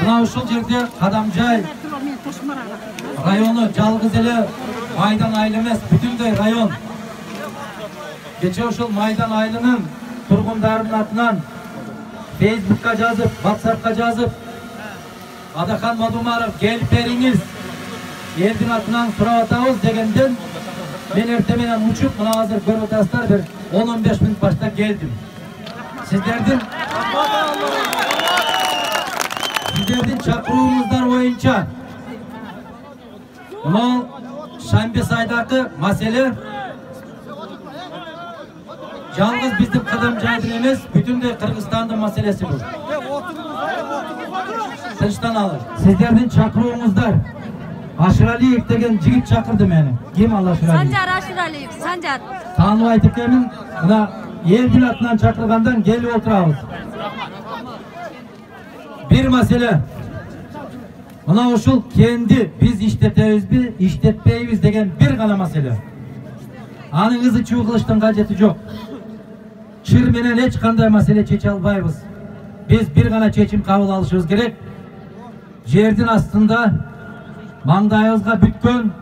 Мына ушул жерде Кадамжай району жалгыз эле Майдан айыл эмес, бүтүндөй район. Кече ушул Майдан айылынын тургундарынын атынан Facebook'ка жазып, WhatsApp'ка жазып, Адахан Мадумаров келип бериңиз, элдин атынан сурап атабыз дегенден мен эртең менен учуп, мына азыр көрүп атасыздар, бир 10-15 мүнөт башта келдим. Сиздердин чакырууңуздар боюнча мына Шамбес айдагы маселе жалгыз биздин Кадамжайдын эмес, бүтүндөй Кыргызстандын маселеси бул. Тынчтаналы. Сиздердин чакырууңуздар. Ашыралиев деген жигит чакырды мени. Ким ал Ашыралиев? Санжар Ашыралиев, Санжар. Тааныбайт экенмин. Мына элдин атынан чакыргандан келип отурабыз. Бир маселе. Мына ушул кенди биз иштетебизби, иштетпейбиз деген бир гана маселе. Анын ызы-чуу кылыштын кажети жок. Чыр менен эч кандай маселе чече албайбыз. Биз бир гана чечим кабыл алышыбыз керек. Жердин астында маңдайыбызга бүткөн,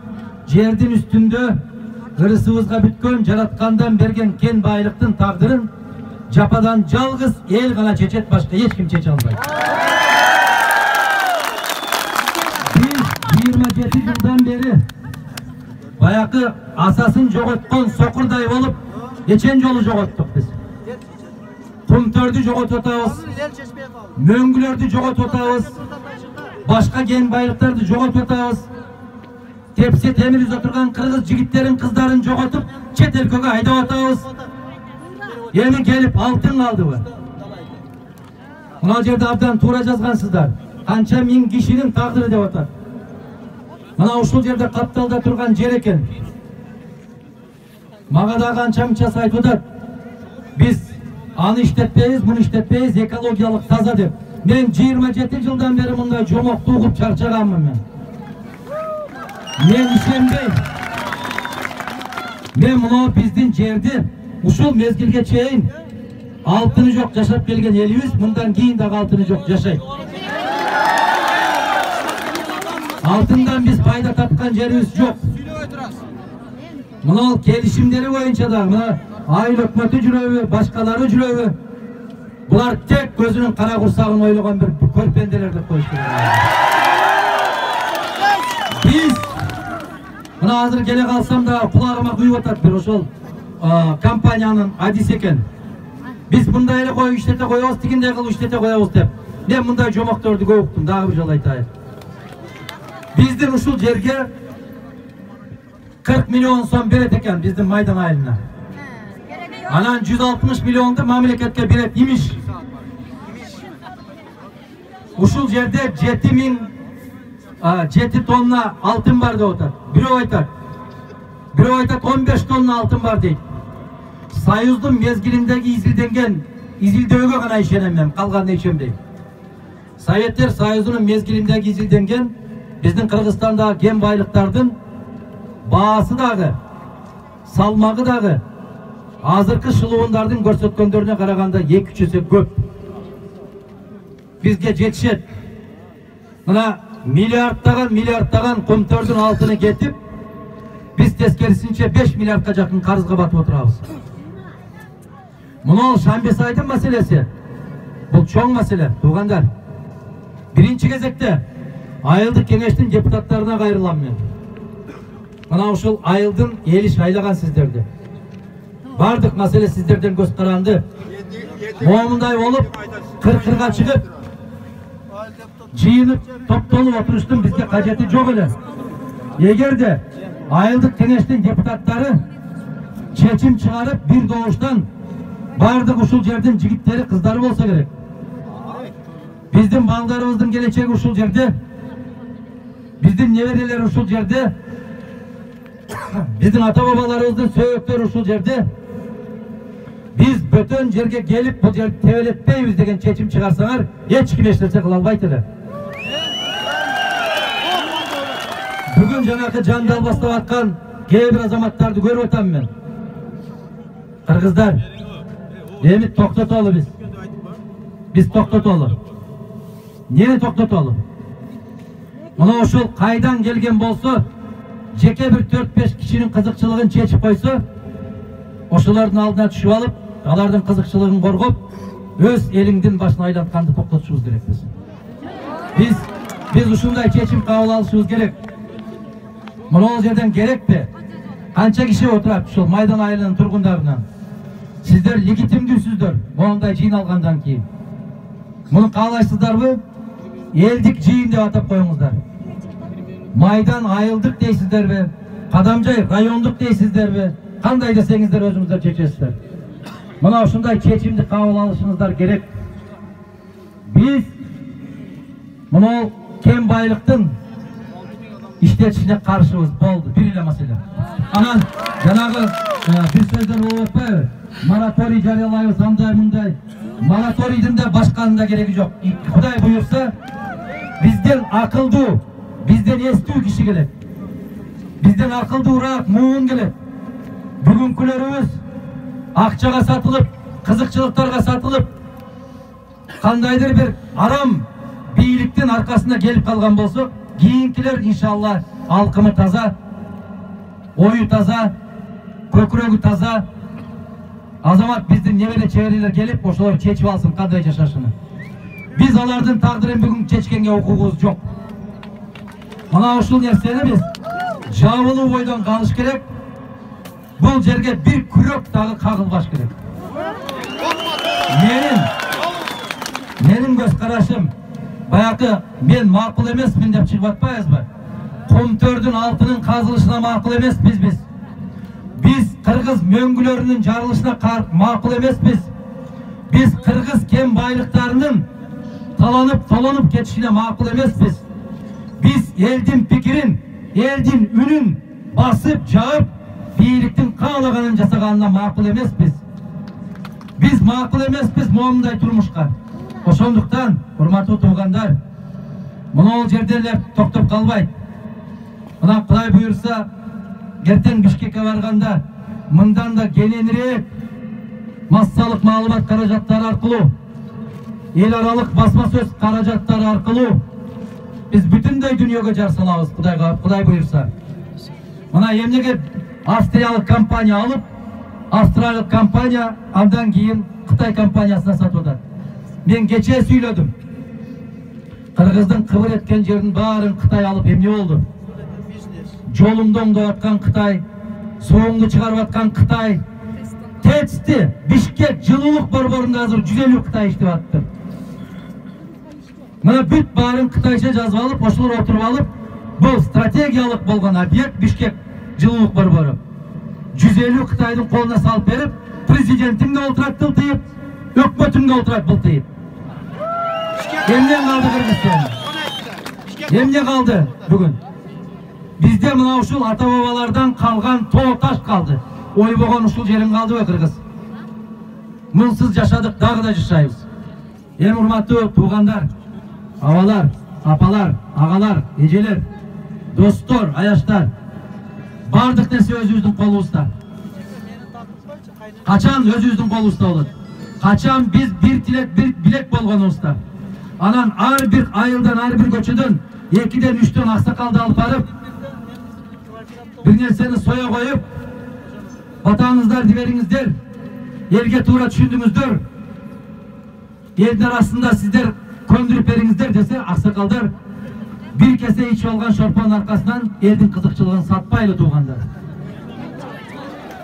жердин үстүндө ырысыбызга бүткөн, жараткандан берген кен байлыктын тагдырын жападан жалгыз эл гана чечет, башка эч ким чече албайт. Биз 27 жылдан бери баягы асасын жоготкон сокурдай болуп, нечен жолу жоготтук биз. Кумтөрдү жоготуп атабыз, мөңгүлөрдү жоготуп атабыз, башка кен байлыктарды жоготуп атабыз. Тепсе темир үзө турган кыргыз жигиттерин, кыздарын жоготуп, чет өлкөгө айдап атабыз. Эми келип алтын калдыбы? Мына жерде абдан туура жазгансыздар. Канча миң кишинин тагдыры деп атат. Мына ушул жерде капталда турган жер экен. Мага да канча мынчасы айтып атат. Биз аны иштетпейбиз, муну иштетпейбиз, экологиялык таза деп. Мен 27 жылдан бери мындай жомокту угуп чарчаганмын мен. Мен ишенбейм. Мен мына биздин жерди ушул мезгилге чейин алтыны жок жашап келген элибиз, мындан кийин дагы алтыны жок жашайт. Алтындан биз пайда тапкан жерибиз жок. Мына келишимдери боюнча да мына айыл өкмөтү жүрөбү, башкалары жүрөбү. Булар тек көзүнүн кара курсагын ойлогон бир көрпенделер деп коюшту. Биз мына азыр келе калсам да кулагыма куюп атат бир ошол компаниянын адиси экен. Биз мындай эле коюп иштете коебуз, тигиндей кылып иштете коебуз деп. Мен мындай жомокторду көп уктум, дагы бир жолу айтайын. Биздин ушул жерге 40 миллион сом берет экен биздин Майдан айылына. Анан 160 миллионду мамлекетке берет имиш. Ушул жерде 7 тонна алтын бар деп атат. Бирөө айтат 15 тонна алтын бар дейт. Союздун мезгилиндеги изилдөөгө гана ишенем мен, калганда ишенбейм. Советтер Союзунун мезгилиндеги изилденген биздин Кыргызстандагы кен байлыктардын баасы дагы, салмагы дагы азыркы шылуундардын көрсөткөндөрүнө караганда 2-3 эсе көп. Бизге жетишет. Мына миллиардтаган кумтөрдүн алтыны кетип, биз тескерисинче 5 миллиардка жакын карызга батып отурабыз. Мына Шамбес айдын маселеси. Бул чоң маселе, туугандар. Биринчи кезекте айылдык кеңештин депутаттарына кайрылам мен. Мына ушул айылдын эли шайлаган сиздерди. Бардык маселе сиздерден көз каранды. Момундай болуп, кыркырга чыгып, жыйынып, топтолуп отуруштун бизге кажети жок эле. Эгерде айылдык кеңештин депутаттары чечим чыгарып, бир добуштан бардык ушул жердин жигиттери, кыздары болсо керек. Биздин балдарыбыздын келечеги ушул жерде, биздин неберелер ушул жерде, биздин ата-бабаларыбыздын сөйөктөрү ушул жерде. Биз бөтөн жерге келип, бул жерди тебелетпейбиз деген чечим чыгарсаңар, эч ким эч нерсе кыла албайт эле. Бүгүн жанакы жандал баштап аткан кээ бир азаматтарды көрүп атам мен. Кыргыздар, эми токтотолу биз. Биз токтотолу. Neni токтотолу? Мына ошол кайдан келген болсо, жеке бир 4-5 кишинин кызыкчылыгын чечип койсо, ошолордун алдына түшүп алып, алардын кызыкчылыгын коргоп, өз элиңдин башына айлантканды токтотушубуз керекпиз. Биз ушундай чечим кабыл алышыбыз керек. Мына жерден керекпи? Канча киши отурат ушул Майдан айылынын тургундарынан? Сиздер легитимдүүсүздөр мондай жыйналгандан кийин. Муну каалайсыздарбы? Элдик жыйын деп атап коюңуздар. Майдан айылдык дейсиздерби? Кадамжай райондук дейсиздерби? Кандай десеңиздер өзүңүздөр чечесиздер. Мына ушундай чечимди кабыл алышыңыздар керек. Биз мына кен байлыктын иштетишине каршыбыз болду. Бир эле маселе. Анан жанагы бир сөздөр болуп атпайбы? Мораторий жарыялайбыз, андай мындай. Мораторийдин да башканын да кереги жок. Кудай буйрса, бизден акылдуу, бизден эстүү киши келет. Бизден акылдуураак муун келет. Бүгүнкүлөрүбүз акчага сатылып, кызыкчылыктарга сатылып, кандайдыр бир арам бийликтин аркасына келип калган болсо, кийинкилер иншалла алкымы таза, ою таза, көкүрөгү таза, азамат биздин небере чеберелер келип, ошолор чечип алсын кандай жашашыны. Биз алардын тагдырын бүгүн чечкенге укугубуз жок. Мына ушул нерсени биз жабылуу бойдон калыш керек. Бул жерге бир күрөк дагы кагылбаш керек. Менин көз карашым баягы мен макул эмесмин деп чыгып атпайбызбы? Комтөрдүн алтынын казылышына макул эмеспиз биз. Биз кыргыз мөңгүлөрүнүн жарылышына макул эмеспиз. Биз кыргыз кен байлыктарынын таланып кетишине макул эмеспиз. Биз элдин пикирин, элдин үнүн басып, жаап, бийликтин каалаганын жасаганына макул эмеспиз. Биз макул эмеспиз моундай турмушка. Ошондуктан, урматтуу туугандар, мына жерде эле токтоп калбайт. Мына Кудай буйрса, эртең Бишкекке барганда, мындан да кененирээк массалык маалымат каражаттары аркылуу, эл аралык басма сөз каражаттары аркылуу биз бүтүндөй дүйнөгө жар салабыз, Кудай буйрса. Мына эмнеге австриялык компания алып, австриялык компания андан кийин Кытай компаниясына сатып атат. Мен кече сүйлөдүм. Кыргыздын кыбыр эткен жерин баарын Кытай алып эмне болду? Жолуңду оңдоп аткан Кытай, сууңду чыгарып аткан Кытай, ТЭЦти Бишкек жылуулук борборунда азыр 150 Кытай иштеп атты. Мына бүт баарын кытайча жазып алып, ошолор отуруп алып, бул стратегиялык болгон объект Бишкек жылуулук борбору. 150 Кытайдын колуна салып берип, президентим да отурат тылтыйып, өкмөтүм да отурат былтыйып. Эмне калды Кыргызстан? Эмне калды бүгүн? Бизде мына ушул ата бабалардан калган тоо таш калды. Ойбогон ушул жерин калдыбы Кыргыз? Мунсуз жашадык, дагы да жашайбыз. Эң урматтуу туугандар, абалар, апалар, агалар, эжелер, достор, аяштар, бардык нерсе өзүбүздүн колубузда. Качан өзүбүздүн колубузда болот? Качан биз бир тилек, бир билек болгонубузда. Анан ар бир айылдан, ар бир көчөдөн 2-ден 3-төн аксакалды алып барып, бир нерсени соя коюп, батаңыздар, дибериңиздер, элге туура түшүндүңүздөр, элдин арасында сиздер көндүрүп бериңиздер десе, аксакалдар бир кесе ичип алган шорпонун аркасынан элдин кызыкчылыгын сатпайлы туугандар.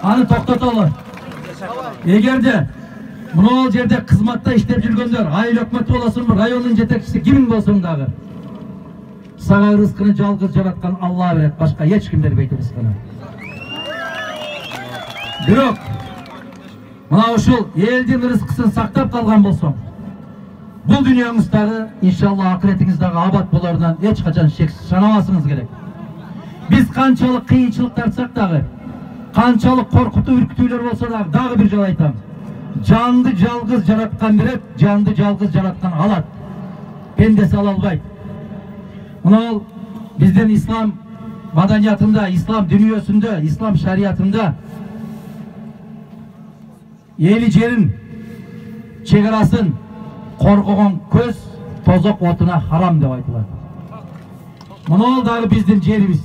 Аны токтотолу. Эгерде мына жерде кызматта иштеп жүргөндөр, айыл өкмөтү болосунбу, райондун жетекчиси кимиң болсун дагы, сага рызкыны жалгыз жараткан Алла берет, башка эч ким бербейт рызкыны. Бирок мына ушул элдин рызкысын сактап калган болсоң, бул дүйнөңүздөгү иншалла акыретиңиз дагы абат болорунан эч качан шек санабасыңыз керек. Биз канчалык кыйынчылык тартсак дагы, канчалык коркутуу үркүтүүлөр болсо дагы бир жолу айтам. Жанды жалгыз жараткан берет, жанды жалгыз жараткан алат. Пендеси ала албайт. Мына биздин ислам маданиятында, ислам дүнүйөсүндө, ислам шариятында эли жерин, чек арасын коргогон көз tozok otuna haram деп айтылат. Мына дагы биздин жерибиz.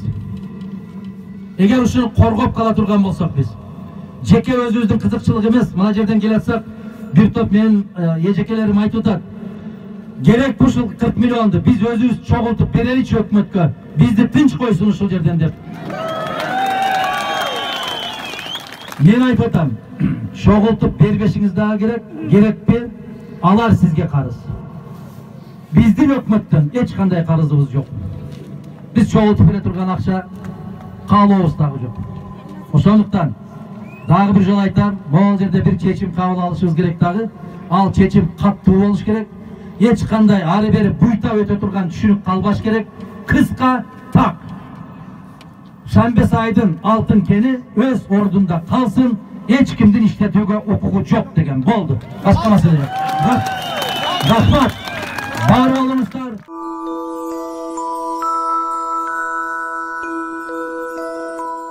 Эгер ушуну коргоп кала турган болсок биз, жеке өзүбүздүн кызыкчылык эмес, мына жерден келе атсак, бир топ менин эжекелерим айтып атат. Керек ушул 40 миллионду биз өзүбүз чогултуп береличи өкмөткө. Бизди тынч койсун ушул жерден деп. Мен айтып атам, чогултуп бербешиңиз дагы керек, керекпи? Алар сизге карыз. Биздин өкмөттөн эч кандай карызыбыз жок. Biz çoğultup bile turgan akça kalıyoruz dağı yok. Ошондуктан дагы бир жолу айтам, могул жерде бир чечим кабыл алышыбыз керек дагы. Ал чечим каттуу болуш керек. Эч кандай ары бери буйта өтө турган түшүнүк калбаш керек. Кыска так. Шамбес айдын алтын кени өз ордунда калсын, эч кимдин иштетүүгө укугу жок деген болду. Башка маселе жок. Рахмат. Бар болуңуздар.